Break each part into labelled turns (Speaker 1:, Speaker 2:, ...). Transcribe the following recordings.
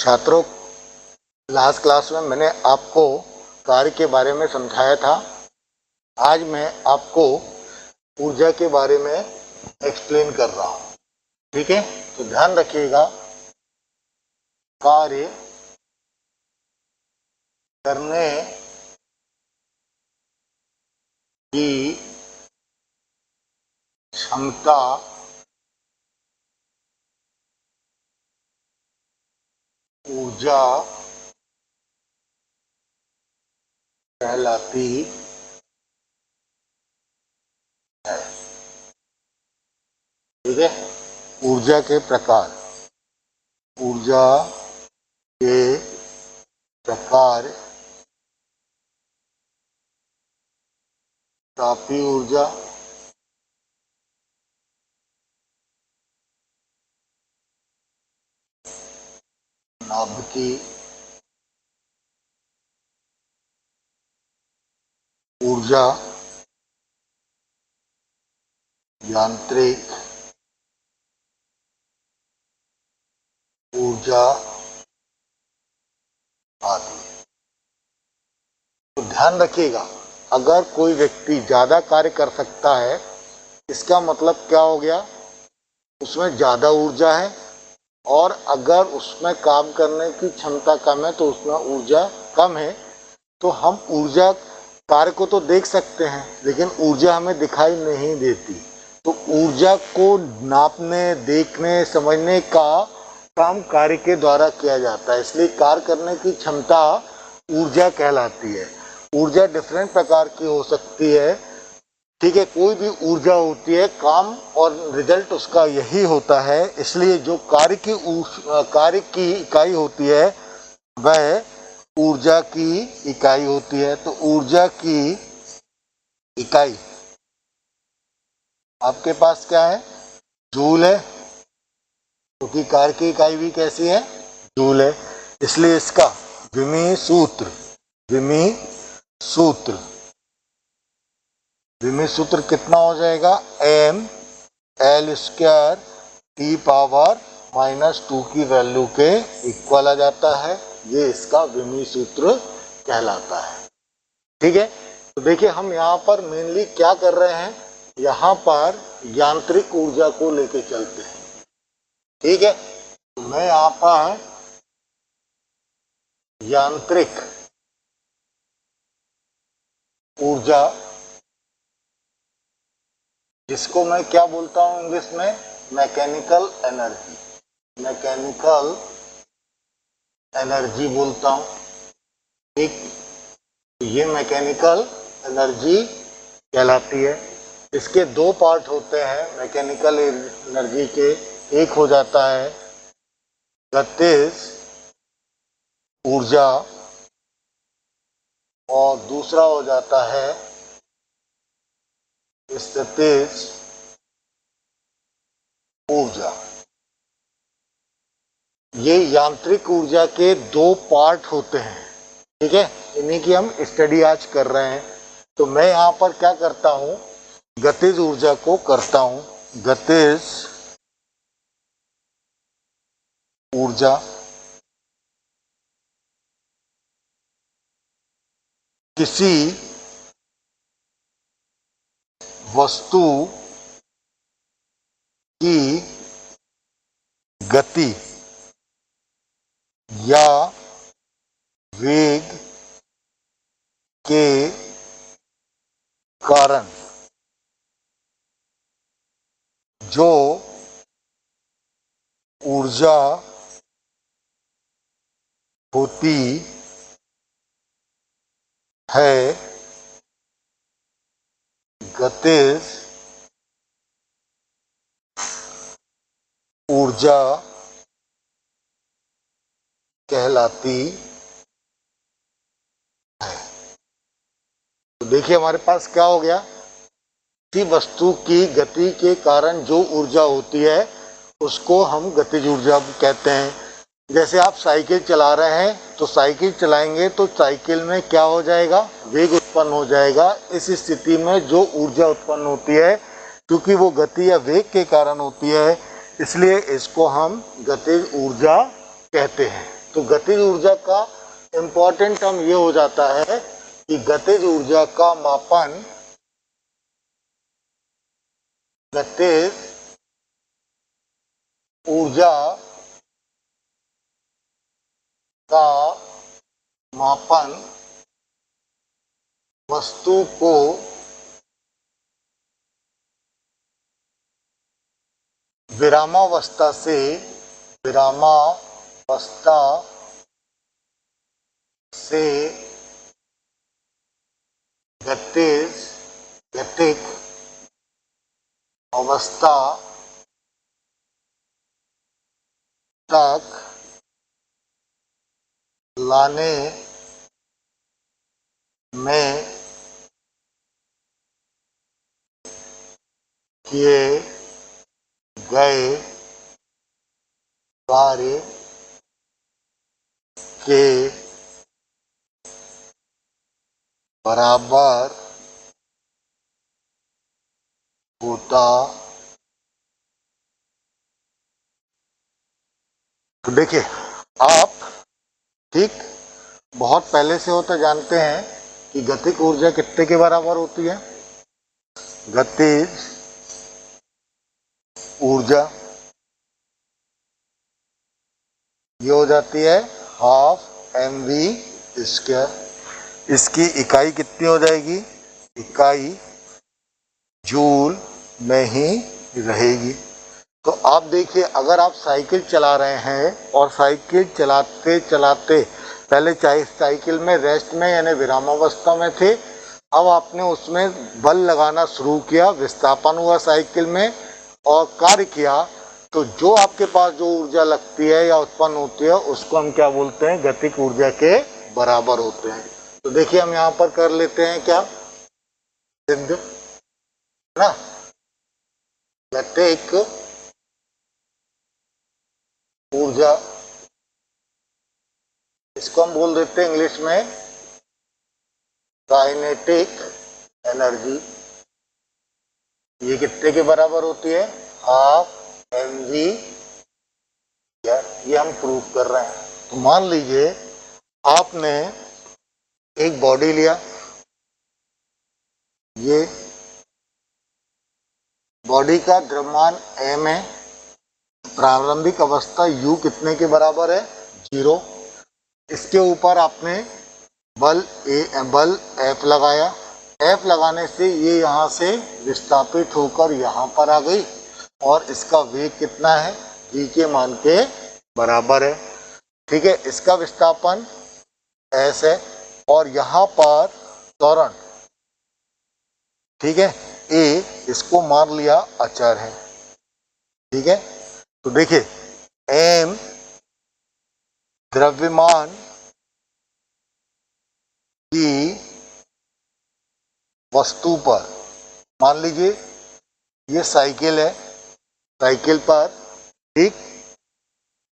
Speaker 1: छात्रों, last class में मैंने आपको कार्य के बारे में समझाया था। आज मैं आपको ऊर्जा के बारे में एक्सप्लेन कर रहा हूँ। ठीक है, तो ध्यान रखिएगा। कार्य करने की क्षमता ऊर्जा कहलाती है। ठीक है, ऊर्जा के प्रकार, ऊर्जा के प्रकार, तापीय ऊर्जा, नाभिकीय ऊर्जा, यांत्रिक ऊर्जा आदि। तो ध्यान रखिएगा, अगर कोई व्यक्ति ज्यादा कार्य कर सकता है, इसका मतलब क्या हो गया, उसमें ज्यादा ऊर्जा है। और अगर उसमें काम करने की क्षमता कम है तो उसमें ऊर्जा कम है। तो हम ऊर्जा कार्य को तो देख सकते हैं, लेकिन ऊर्जा हमें दिखाई नहीं देती। तो ऊर्जा को नापने, देखने, समझने का काम कार्य के द्वारा किया जाता है, इसलिए कार्य करने की क्षमता ऊर्जा कहलाती है। ऊर्जा डिफरेंट प्रकार की हो सकती है। ठीक है, कोई भी ऊर्जा होती है, काम और रिजल्ट उसका यही होता है। इसलिए जो कार्य की इकाई होती है वह ऊर्जा की इकाई होती है। तो ऊर्जा की इकाई आपके पास क्या है, जूल है, क्योंकि कार्य की इकाई भी कैसी है, जूल है। इसलिए इसका विमीय सूत्र कितना हो जाएगा, mL² T⁻⁻² की वैल्यू के इक्वल आ जाता है। ये इसका विमीय सूत्र कहलाता है। ठीक है, तो देखिए हम यहाँ पर मेनली क्या कर रहे हैं, यहाँ पर यांत्रिक ऊर्जा को लेके चलते हैं। ठीक है, तो मैं यहाँ पर यांत्रिक ऊर्जा, जिसको मैं क्या बोलता हूँ इंग्लिश में, मैकेनिकल एनर्जी बोलता हूँ। ठीक, ये मैकेनिकल एनर्जी कहलाती है। इसके दो पार्ट होते हैं मैकेनिकल एनर्जी के। एक हो जाता है गतिज ऊर्जा और दूसरा हो जाता है स्थितिज ऊर्जा। ये यांत्रिक ऊर्जा के दो पार्ट होते हैं। ठीक है, इन्हीं की हम स्टडी आज कर रहे हैं। तो मैं यहाँ पर क्या करता हूँ, गतिज ऊर्जा को करता हूँ। गतिज ऊर्जा किसी वस्तु की गति या वेग के कारण जो ऊर्जा होती है, गतिज ऊर्जा कहलाती है। तो देखिए हमारे पास क्या हो गया, किसी वस्तु की गति के कारण जो ऊर्जा होती है उसको हम गतिज ऊर्जा कहते हैं। जैसे आप साइकिल चला रहे हैं, तो साइकिल चलाएंगे तो साइकिल में क्या हो जाएगा, वेग उत्पन्न हो जाएगा। इस स्थिति में जो ऊर्जा उत्पन्न होती है, क्योंकि वो गति या वेग के कारण होती है, इसलिए इसको हम गतिज ऊर्जा कहते हैं। तो गतिज ऊर्जा का इम्पोर्टेंट टर्म ये हो जाता है कि गतिज ऊर्जा का मापन, गतिज ऊर्जा का मापन वस्तु को विरामावस्था से गतिक अवस्था तक लाने में किए गए कार्य के बराबर होता। तो देखिए आप ठीक बहुत पहले से होता जानते हैं कि गतिक ऊर्जा कितने के बराबर होती है। गतिज ऊर्जा ये हो जाती है हाफ mv²। इसकी इकाई कितनी हो जाएगी, इकाई जूल में ही रहेगी। तो आप देखिए अगर आप साइकिल चला रहे हैं और साइकिल चलाते चलाते पहले चाहे साइकिल में रेस्ट में यानी विरामावस्था में थे, अब आपने उसमें बल लगाना शुरू किया, विस्थापन हुआ साइकिल में और कार्य किया, तो जो आपके पास जो ऊर्जा लगती है या उत्पन्न होती है उसको हम क्या बोलते हैं, गतिक ऊर्जा के बराबर होते हैं। तो देखिए हम यहाँ पर कर लेते हैं क्या सिद्ध ना, गतिक ऊर्जा इसको हम बोल देते हैं इंग्लिश में काइनेटिक एनर्जी। ये कितने के बराबर होती है, हाफ mv²। ये हम प्रूव कर रहे हैं। तो मान लीजिए आपने एक बॉडी लिया, ये बॉडी का द्रव्यमान m है, प्रारंभिक अवस्था u कितने के बराबर है, 0। इसके ऊपर आपने बल F लगाया, F लगाने से ये यहाँ से विस्थापित होकर यहाँ पर आ गई और इसका वेग कितना है, v के मान के बराबर है। ठीक है, इसका विस्थापन s है और यहाँ पर त्वरण ठीक है a, इसको मान लिया अचर है। ठीक है, तो देखिए m द्रव्यमान की वस्तु पर, मान लीजिए ये साइकिल है, साइकिल पर ठीक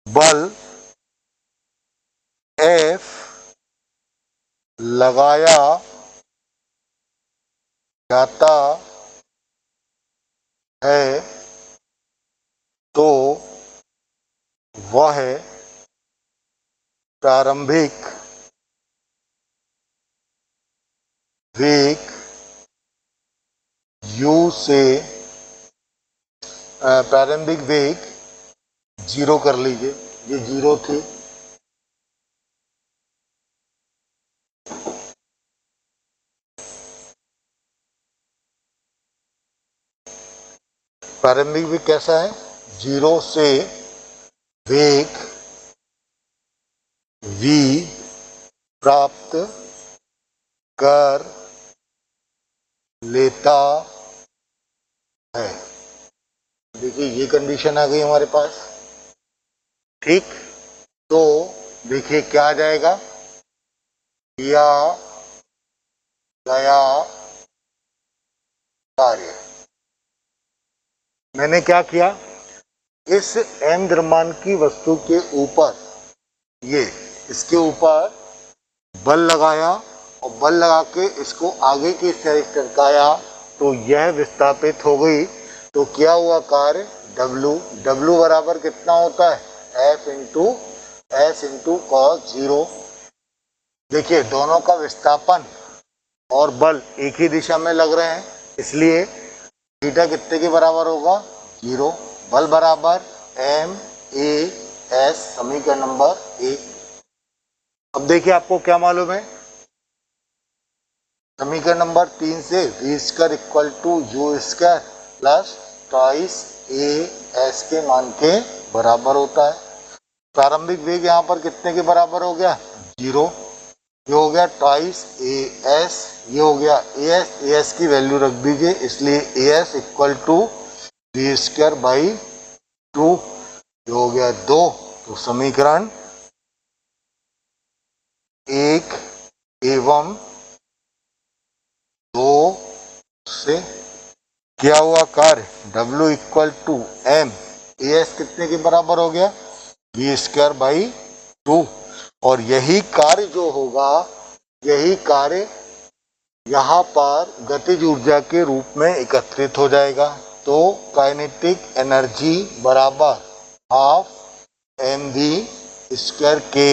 Speaker 1: बल F लगाया जाता है तो वह प्रारंभिक वेग u से प्रारंभिक वेग 0 कर लीजिए, ये 0 थी, प्रारंभिक वेग कैसा है, 0 से वेग v प्राप्त कर लेता है। देखिए ये कंडीशन आ गई हमारे पास। ठीक, तो देखिए क्या आ जाएगा, किया गया कार्य। मैंने क्या किया, इस m द्रव्यमान की वस्तु के ऊपर ये इसके ऊपर बल लगाया और बल लगा के इसको आगे की साइड सरकाया तो यह विस्थापित हो गई। तो क्या हुआ कार्य, W बराबर कितना होता है, F into S into cos 0। देखिए दोनों का विस्थापन और बल एक ही दिशा में लग रहे हैं, इसलिए थीटा कितने के बराबर होगा 0। बल बराबर एम ए एस, समीकरण नंबर 1। अब देखिए आपको क्या मालूम है, समीकरण नंबर 3 से v square equal to u square plus twice a s के मान के बराबर होता है। प्रारंभिक वेग यहाँ पर कितने के बराबर हो गया 0। ये हो गया ट्वाइस ए एस, ये हो गया ए एस की वैल्यू रख दीजिए, इसलिए a s equal to v square by 2, ये हो गया 2। तो समीकरण 1 एवं 2 से किया हुआ कार्य W equal to m a s कितने के बराबर हो गया वी स्क्वायर बाई 2। और यही कार्य जो होगा, यही कार्य यहाँ पर गतिज ऊर्जा के रूप में एकत्रित हो जाएगा। तो काइनेटिक एनर्जी बराबर हाफ एम वी स्क्वायर के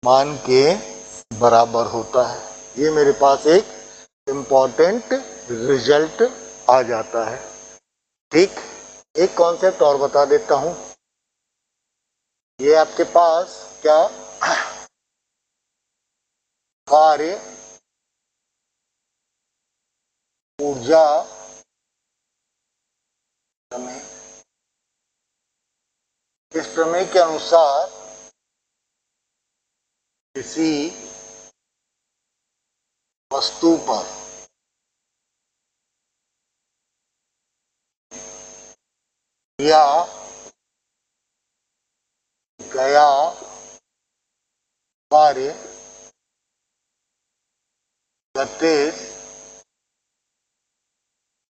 Speaker 1: मान के बराबर होता है। ये मेरे पास एक इम्पॉर्टेंट रिजल्ट आ जाता है। ठीक, एक कॉन्सेप्ट और बता देता हूं। ये आपके पास क्या कार्य ऊर्जा प्रमेय, इस प्रमेय के अनुसार किसी वस्तु पर या गया कार्य गतिज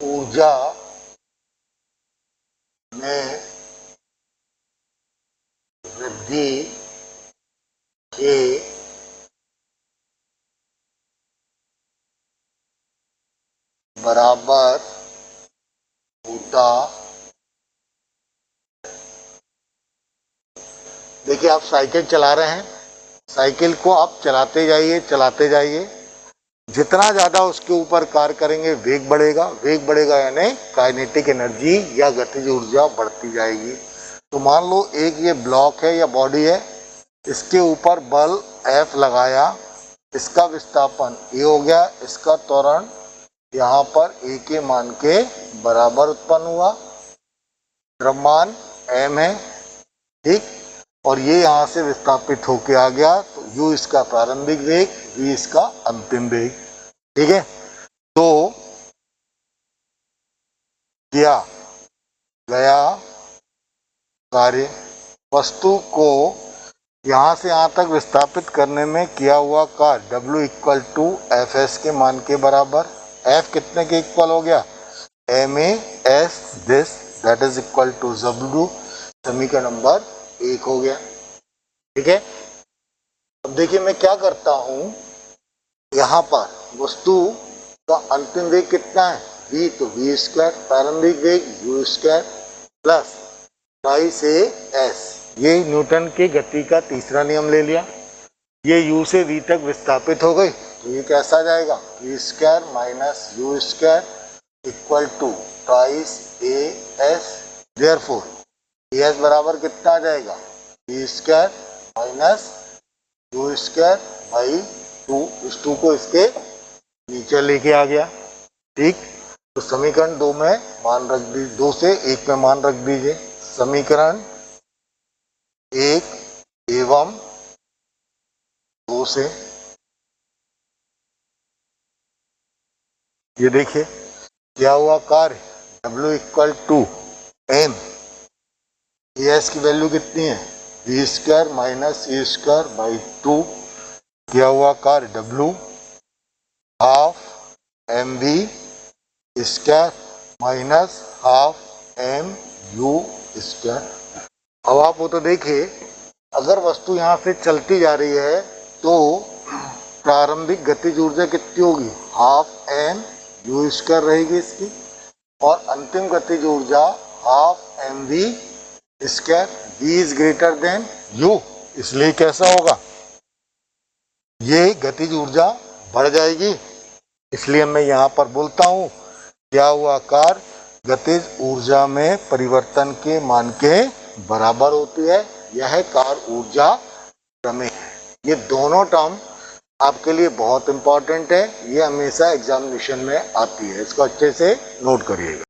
Speaker 1: ऊर्जा में वृद्धि के बराबर होता। देखिए आप साइकिल चला रहे हैं, साइकिल को आप चलाते जाइए, जितना ज्यादा उसके ऊपर कार्य करेंगे वेग बढ़ेगा यानी काइनेटिक एनर्जी या गतिज ऊर्जा बढ़ती जाएगी। तो मान लो एक ये ब्लॉक है या बॉडी है, इसके ऊपर बल F लगाया, इसका विस्थापन ए हो गया, इसका त्वरण यहाँ पर ए के मान के बराबर उत्पन्न हुआ, द्रव्यमान m है, ठीक, और ये यहाँ से विस्थापित होके आ गया। तो u इसका प्रारंभिक वेग, v इसका अंतिम वेग, ठीक है। तो किया गया कार्य वस्तु को यहाँ से यहाँ तक विस्थापित करने में किया हुआ कार्य W equal to f s के मान के बराबर। F कितने के इक्वल हो गया m a s this, that is equal to W। समीकरण नंबर 1 हो गया, ठीक है। अब देखिए मैं क्या करता हूं, यहाँ पर वस्तु का अंतिम वेग कितना है v, तो v स्क्वायर, प्रारंभिक वेग u square plus twice a S, ये न्यूटन की गति का तीसरा नियम ले लिया। ये u से v तक विस्थापित हो गई, तो ये कैसा जाएगा v square minus u square equal to twice a s. Therefore s बराबर कितना आ जाएगा v square minus u square by 2। इस 2 को इसके नीचे लेके आ गया, ठीक। तो समीकरण 2 में मान रख दीजिए, 2 से 1 में मान रख दीजिए। समीकरण 1 एवं 2 से ये देखिए क्या हुआ कार्य W equal to m, s की वैल्यू कितनी है v square minus a square by 2। किया हुआ कार्य W half m v square minus half m u square. अब आप वो तो देखिए, अगर वस्तु यहाँ से चलती जा रही है तो प्रारंभिक गतिज ऊर्जा कितनी होगी हाफ एम यू स्क्वायर रहेगी इसकी, और अंतिम गतिज ऊर्जा half m v square. V is greater than u, इसलिए कैसा होगा, ये गतिज ऊर्जा बढ़ जाएगी। इसलिए मैं यहाँ पर बोलता हूँ क्या हुआ कार्य गतिज ऊर्जा में परिवर्तन के मान के बराबर होती है। यह कार्य ऊर्जा प्रमेय है। ये दोनों टर्म आपके लिए बहुत इंपॉर्टेंट है, ये हमेशा एग्जामिनेशन में आती है, इसको अच्छे से नोट करिएगा।